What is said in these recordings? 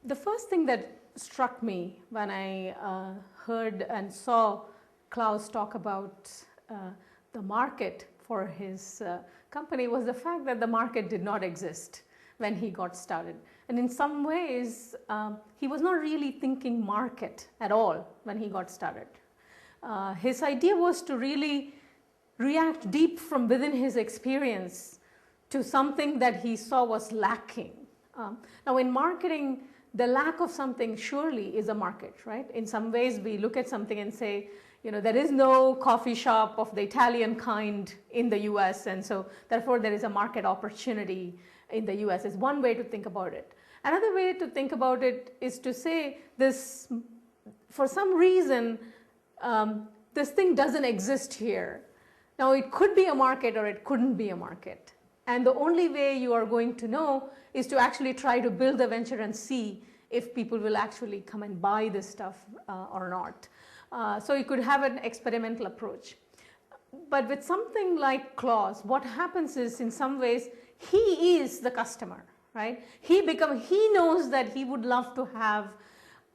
The first thing that struck me when I heard and saw Claus talk about the market for his company was the fact that the market did not exist when he got started. And in some ways, he was not really thinking market at all when he got started. His idea was to really react deep from within his experience to something that he saw was lacking. Now in marketing, the lack of something surely is a market, right? In some ways, we look at something and say, you know, there is no coffee shop of the Italian kind in the US, and so therefore there is a market opportunity in the US. Is one way to think about it. Another way to think about it is to say this, for some reason, this thing doesn't exist here. Now it could be a market or it couldn't be a market. And the only way you are going to know is to actually try to build a venture and see if people will actually come and buy this stuff or not. So you could have an experimental approach. But with something like Claus, what happens is in some ways, he is the customer, right? He knows that he would love to have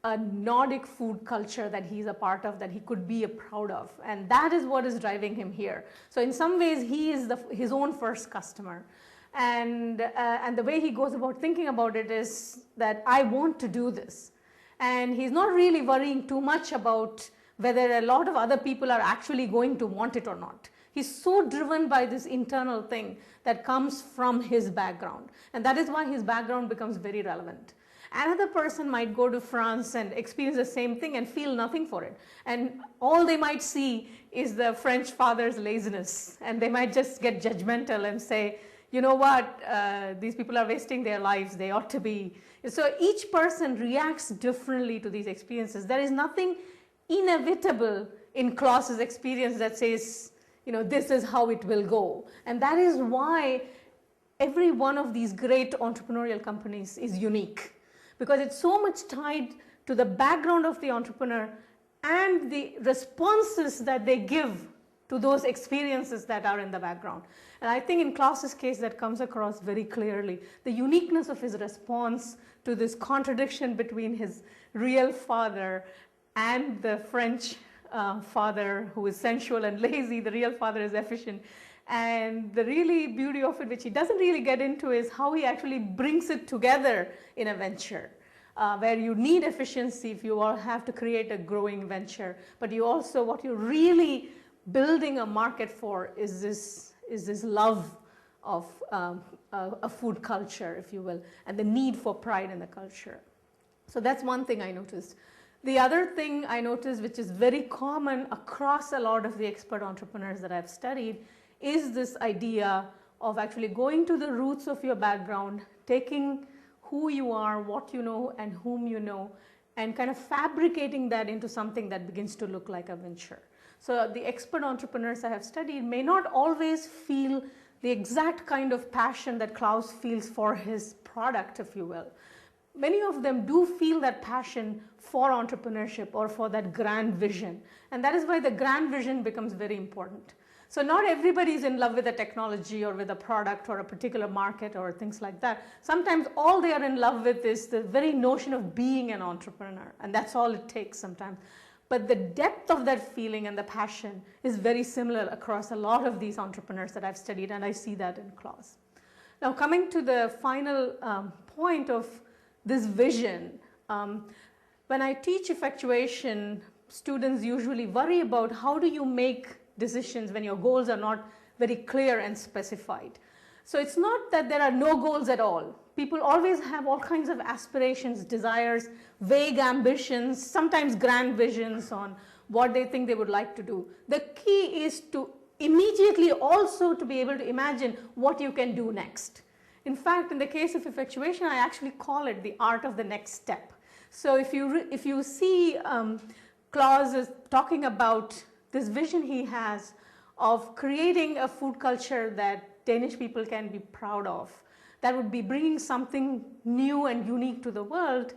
a Nordic food culture that he's a part of, that he could be proud of. And that is what is driving him here. So in some ways, he is his own first customer. And the way he goes about thinking about it is that I want to do this. And he's not really worrying too much about whether a lot of other people are actually going to want it or not. He's so driven by this internal thing that comes from his background. And that is why his background becomes very relevant. Another person might go to France and experience the same thing and feel nothing for it. And all they might see is the French father's laziness. And they might just get judgmental and say, you know what, these people are wasting their lives, they ought to be. So each person reacts differently to these experiences. There is nothing inevitable in Claus's experience that says, you know, this is how it will go. And that is why every one of these great entrepreneurial companies is unique. Because it's so much tied to the background of the entrepreneur and the responses that they give to those experiences that are in the background. And I think in Claus's case that comes across very clearly. The uniqueness of his response to this contradiction between his real father and the French father who is sensual and lazy. The real father is efficient. And the really beauty of it, which he doesn't really get into, is how he actually brings it together in a venture. Where you need efficiency if you all have to create a growing venture. But you also, what you're really building a market for is this love of a food culture, if you will, and the need for pride in the culture. So that's one thing I noticed. The other thing I noticed, which is very common across a lot of the expert entrepreneurs that I've studied, is this idea of actually going to the roots of your background, taking who you are, what you know, and whom you know, and kind of fabricating that into something that begins to look like a venture. So the expert entrepreneurs I have studied may not always feel the exact kind of passion that Claus feels for his product, if you will. Many of them do feel that passion for entrepreneurship or for that grand vision. And that is why the grand vision becomes very important. So not everybody is in love with a technology or with a product or a particular market or things like that. Sometimes all they are in love with is the very notion of being an entrepreneur. And that's all it takes sometimes. But the depth of that feeling and the passion is very similar across a lot of these entrepreneurs that I've studied, and I see that in Claus. Now coming to the final point of this vision, when I teach effectuation, students usually worry about how do you make decisions when your goals are not very clear and specified. So it's not that there are no goals at all. People always have all kinds of aspirations, desires, vague ambitions, sometimes grand visions on what they think they would like to do. The key is to immediately also to be able to imagine what you can do next. In fact, in the case of effectuation, I actually call it the art of the next step. So if you see Claus is talking about this vision he has of creating a food culture that Danish people can be proud of, that would be bringing something new and unique to the world.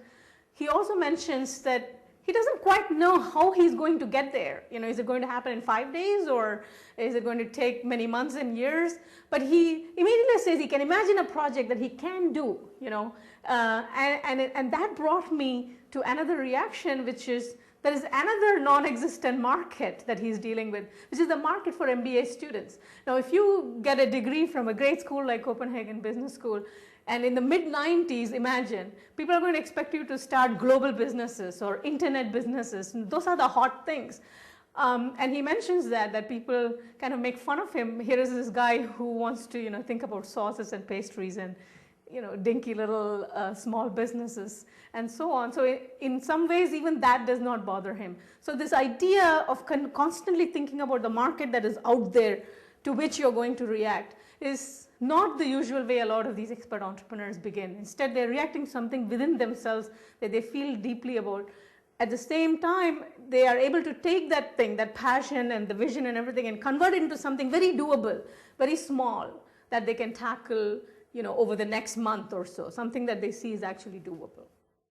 He also mentions that he doesn't quite know how he's going to get there. You know, is it going to happen in 5 days, or is it going to take many months and years? But he immediately says he can imagine a project that he can do, you know, and that brought me to another reaction, which is there is another non-existent market that he's dealing with, which is the market for MBA students. Now, if you get a degree from a great school like Copenhagen Business School, and in the mid-90s, imagine, people are going to expect you to start global businesses or internet businesses. And those are the hot things. And he mentions that people kind of make fun of him. Here is this guy who wants to, you know, think about sauces and pastries and, you know, dinky little small businesses and so on. So in some ways, even that does not bother him. So this idea of constantly thinking about the market that is out there to which you're going to react is not the usual way a lot of these expert entrepreneurs begin. Instead, they're reacting to something within themselves that they feel deeply about. At the same time, they are able to take that thing, that passion and the vision and everything, and convert it into something very doable, very small, that they can tackle, you know, over the next month or so, something that they see is actually doable.